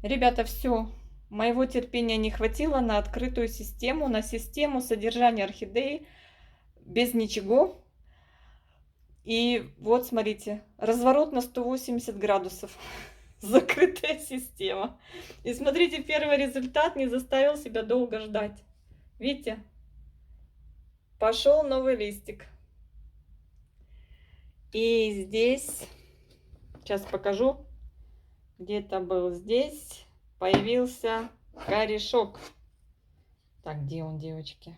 Ребята, все. Моего терпения не хватило на открытую систему, на систему содержания орхидеи без ничего. И вот, смотрите, разворот на 180 градусов. Закрытая система. И смотрите, первый результат не заставил себя долго ждать. Видите? Пошел новый листик. И здесь, сейчас покажу, где-то был здесь, появился корешок. Так, где он, девочки?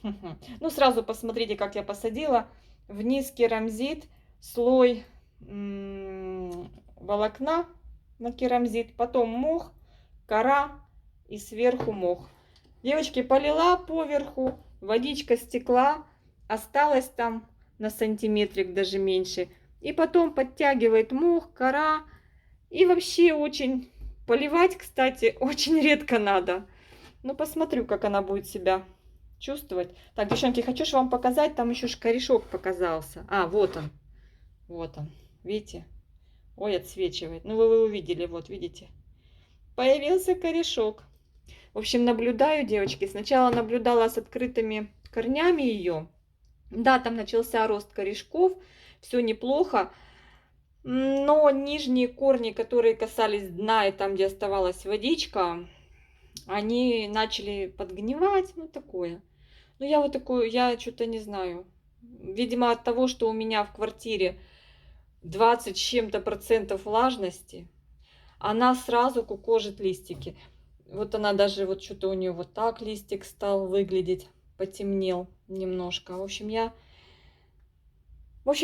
Ну, сразу посмотрите, как я посадила. Вниз керамзит, слой волокна на керамзит, потом мох, кора и сверху мох. Девочки, полила поверху, водичка стекла, осталось там на сантиметрик, даже меньше. И потом подтягивает мох, кора. И вообще очень поливать, кстати, очень редко надо. Ну, посмотрю, как она будет себя чувствовать. Так, девчонки, хочу же вам показать, там еще ж корешок показался. А, вот он. Вот он. Видите? Ой, отсвечивает. Ну, вы увидели, вот, видите? Появился корешок. В общем, наблюдаю, девочки. Сначала наблюдала с открытыми корнями ее. Да, там начался рост корешков. Все неплохо. Но нижние корни, которые касались дна и там, где оставалась водичка, они начали подгнивать. Ну, такое. Ну, я вот такую, я что-то не знаю. Видимо, от того, что у меня в квартире 20 с чем-то процентов влажности, она сразу кукожит листики. Вот она даже, вот что-то у нее вот так листик стал выглядеть, потемнел немножко. В общем,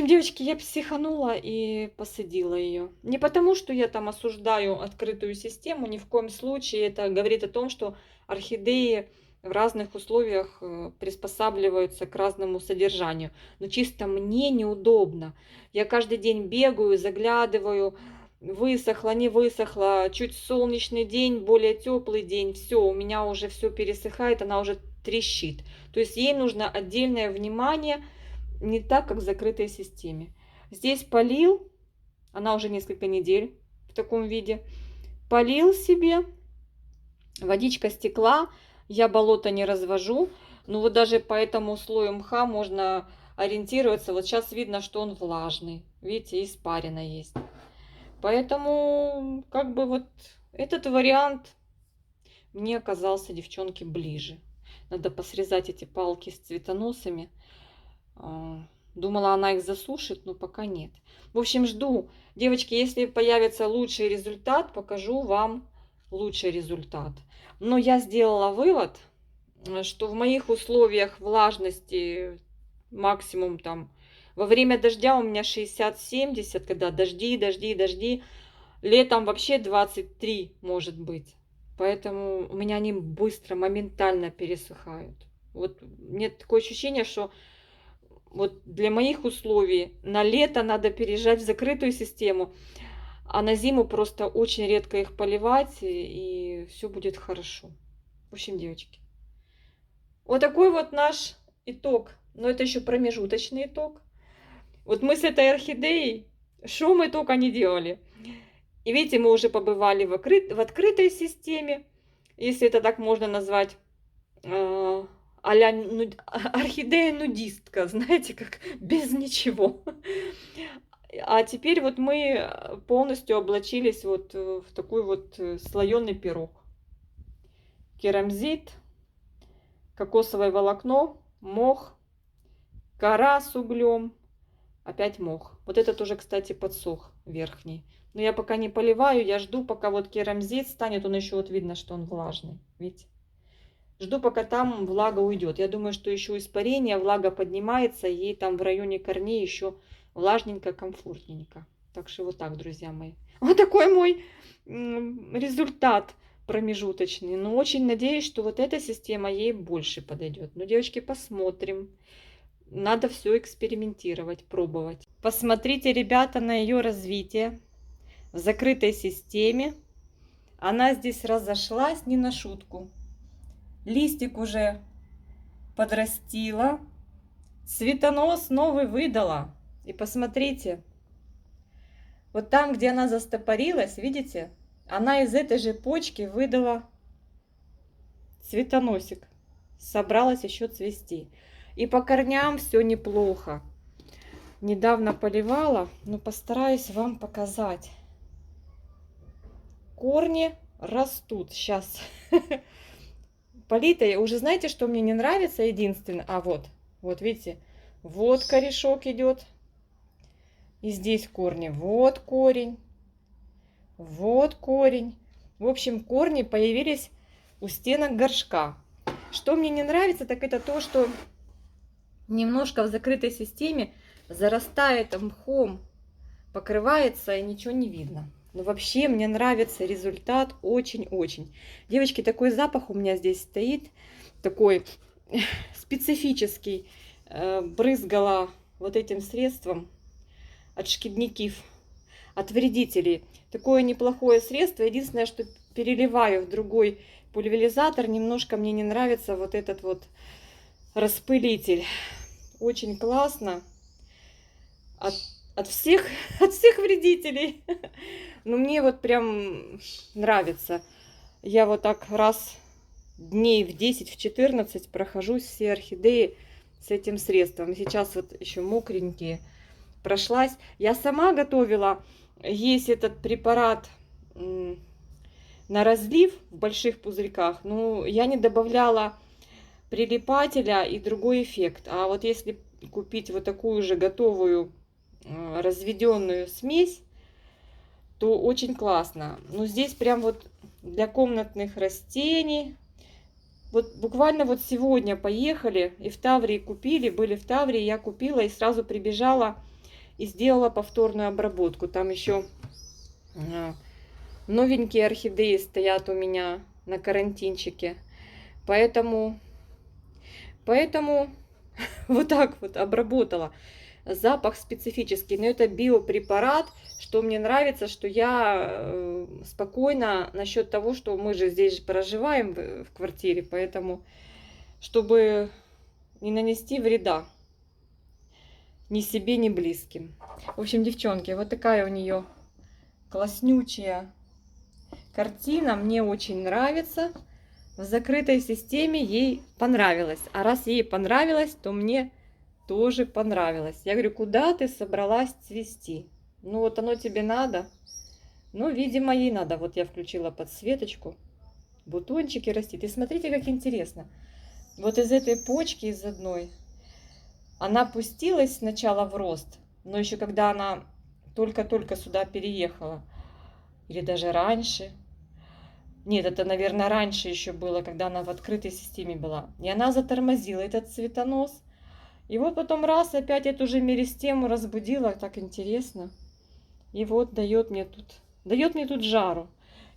девочки, я психанула и посадила ее. Не потому, что я там осуждаю открытую систему, ни в коем случае. Это говорит о том, что орхидеи в разных условиях приспосабливаются к разному содержанию. Но чисто мне неудобно. Я каждый день бегаю, заглядываю, высохло, не высохло, чуть солнечный день, более теплый день, все, у меня уже все пересыхает, она уже трещит. То есть ей нужно отдельное внимание, не так, как в закрытой системе. Здесь полил, она уже несколько недель в таком виде, полил себе, водичка стекла, я болото не развожу, но вот даже по этому слою мха можно ориентироваться. Вот сейчас видно, что он влажный, видите, испарина есть. Поэтому, как бы вот этот вариант мне оказался, девчонки, ближе. Надо посрезать эти палки с цветоносами. Думала, она их засушит, но пока нет. В общем, жду. Девочки, если появится лучший результат, покажу вам лучший результат. Но я сделала вывод, что в моих условиях влажности максимум там во время дождя у меня 60-70, когда дожди, дожди, дожди. Летом вообще 23 может быть. Поэтому у меня они быстро, моментально пересыхают. Вот мне такое ощущение, что вот для моих условий на лето надо переезжать в закрытую систему, а на зиму просто очень редко их поливать, и все будет хорошо. В общем, девочки, вот такой вот наш итог. Но это еще промежуточный итог. Вот мы с этой орхидеей, что мы только не делали. И видите, мы уже побывали в открытой системе, если это так можно назвать, а-ля орхидея-нудистка, знаете, как без ничего. А теперь вот мы полностью облачились вот в такой вот слоеный пирог. Керамзит, кокосовое волокно, мох, кора с углем, опять мох. Вот этот уже, кстати, подсох верхний. Но я пока не поливаю, я жду, пока вот керамзит станет, он еще вот видно, что он влажный, видите? Жду, пока там влага уйдет. Я думаю, что еще испарение, влага поднимается, и там в районе корней еще влажненько, комфортненько. Так что вот так, друзья мои. Вот такой мой результат промежуточный. Но очень надеюсь, что вот эта система ей больше подойдет. Ну, девочки, посмотрим. Надо все экспериментировать, пробовать. Посмотрите, ребята, на ее развитие в закрытой системе. Она здесь разошлась не на шутку. Листик уже подрастила. Цветонос новый выдала. И посмотрите, вот там, где она застопорилась, видите, она из этой же почки выдала цветоносик. Собралась еще цвести. И по корням все неплохо. Недавно поливала, но постараюсь вам показать. Корни растут. Сейчас политая. Уже знаете, что мне не нравится единственное? А вот видите, вот корешок идет. И здесь корни. Вот корень. Вот корень. В общем, корни появились у стенок горшка. Что мне не нравится, так это то, что немножко в закрытой системе зарастает мхом, покрывается и ничего не видно. Но вообще мне нравится результат очень-очень. Девочки, такой запах у меня здесь стоит, такой специфический. Брызгала вот этим средством от шкидников, от вредителей. Такое неплохое средство. Единственное, что переливаю в другой пульверизатор. Немножко мне не нравится вот этот вот распылитель. Очень классно. От всех вредителей. Но мне вот прям нравится. Я вот так раз дней в 10, в 14 прохожусь все орхидеи с этим средством. Сейчас вот еще мокренькие. Прошлась. Я сама готовила. Есть этот препарат на разлив в больших пузырьках. Но я не добавляла прилипателя и другой эффект. А вот если купить вот такую же готовую разведенную смесь, то очень классно. Но здесь прям вот для комнатных растений. Вот буквально вот сегодня поехали и в Таврии купили. Были в Таврии, я купила и сразу прибежала и сделала повторную обработку. Там еще новенькие орхидеи стоят у меня на карантинчике. Поэтому вот так вот обработала. Запах специфический, но это биопрепарат. Что мне нравится, что я спокойна насчет того, что мы же здесь же проживаем в квартире, поэтому чтобы не нанести вреда ни себе, ни близким. В общем, девчонки, вот такая у нее класснючая картина. Мне очень нравится. В закрытой системе ей понравилось. А раз ей понравилось, то мне тоже понравилось. Я говорю, куда ты собралась цвести? Ну вот оно тебе надо. Ну, видимо, ей надо. Вот я включила подсветочку. Бутончики растит. И смотрите, как интересно. Вот из этой почки, из одной, она пустилась сначала в рост. Но еще когда она только-только сюда переехала. Или даже раньше. Нет, это, наверное, раньше еще было, когда она в открытой системе была. И она затормозила этот цветонос. И вот потом раз опять эту же меристему разбудила. Так интересно. И вот дает мне тут жару.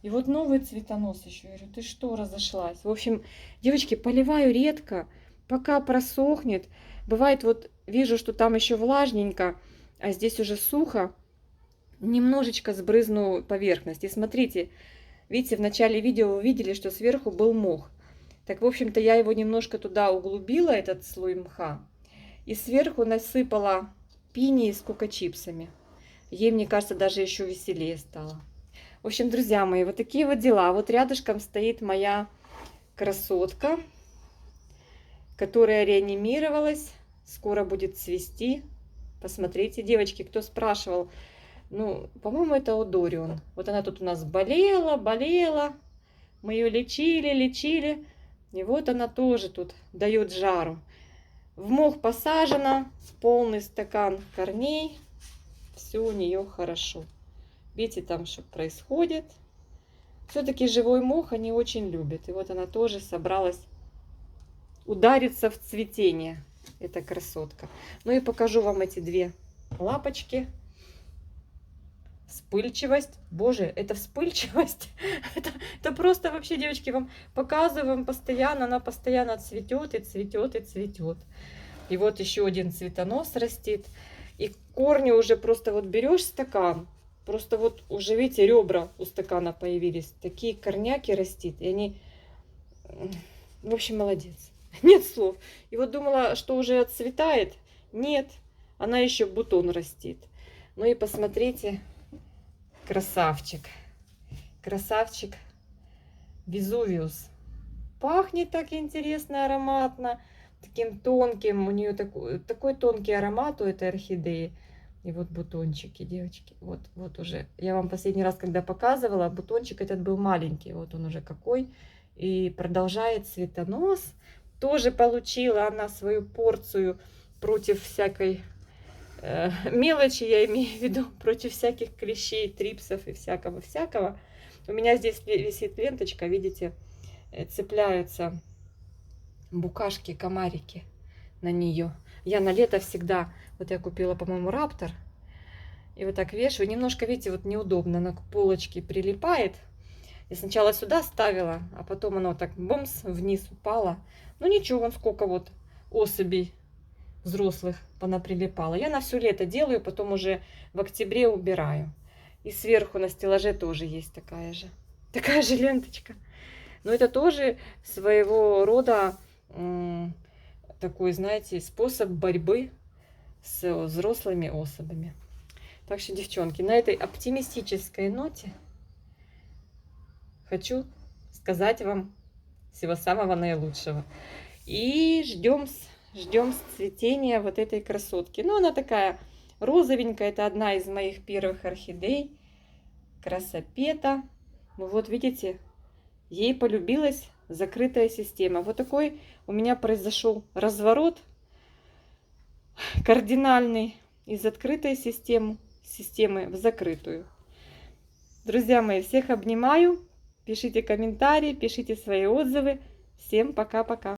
И вот новый цветонос еще. Я говорю, ты что, разошлась? В общем, девочки, поливаю редко, пока просохнет. Бывает, вот вижу, что там еще влажненько, а здесь уже сухо. Немножечко сбрызну поверхность. И смотрите, видите, в начале видео вы видели, что сверху был мох. Так, в общем-то, я его немножко туда углубила, этот слой мха. И сверху насыпала пинии с кока-чипсами. Ей, мне кажется, даже еще веселее стало. В общем, друзья мои, вот такие вот дела. Вот рядышком стоит моя красотка, которая реанимировалась. Скоро будет цвести. Посмотрите, девочки, кто спрашивал. Ну, по-моему, это Одорион. Вот она тут у нас болела. Мы ее лечили. И вот она тоже тут дает жару. В мох посажена. Полный стакан корней. Все у нее хорошо. Видите, там что происходит. Все-таки живой мох они очень любят. И вот она тоже собралась удариться в цветение. Эта красотка. Ну и покажу вам эти две лапочки. Вспыльчивость. Боже, это вспыльчивость. Это просто вообще, девочки, вам показываем постоянно. Она постоянно цветет и цветет и цветет. И вот еще один цветонос растит. И корни уже просто вот берешь стакан, просто вот уже, видите, ребра у стакана появились. Такие корняки растит. И они, в общем, молодец. Нет слов. И вот думала, что уже отцветает. Нет, она еще бутон растит. Ну и посмотрите, красавчик. красавчик Везувиус. Пахнет так интересно, ароматно, таким тонким. У нее такой тонкий аромат у этой орхидеи. И вот бутончики, девочки. Вот уже. Я вам последний раз, когда показывала, бутончик этот был маленький. Вот он уже какой. И продолжает цветонос. Тоже получила она свою порцию против всякой мелочи, я имею в виду, против всяких клещей, трипсов и всякого-всякого. У меня здесь висит ленточка, видите, цепляются букашки, комарики на нее. Я на лето всегда, вот я купила, по-моему, Раптор, и вот так вешаю. Немножко, видите, вот неудобно, на полочке прилипает. Я сначала сюда ставила, а потом оно так бумс вниз упало. Ну ничего, вон сколько вот особей взрослых понаприлипало. Я на все лето делаю, потом уже в октябре убираю. И сверху на стеллаже тоже есть такая же ленточка. Но это тоже своего рода такой, знаете, способ борьбы с взрослыми особями. Так что, девчонки, на этой оптимистической ноте хочу сказать вам всего самого наилучшего. И ждем цветения вот этой красотки. Ну, она такая розовенькая. Это одна из моих первых орхидей. Красопета. Ну вот, видите, ей полюбилась закрытая система. Вот такой у меня произошел разворот кардинальный из открытой системы в закрытую. Друзья мои, всех обнимаю. Пишите комментарии, пишите свои отзывы. Всем пока-пока.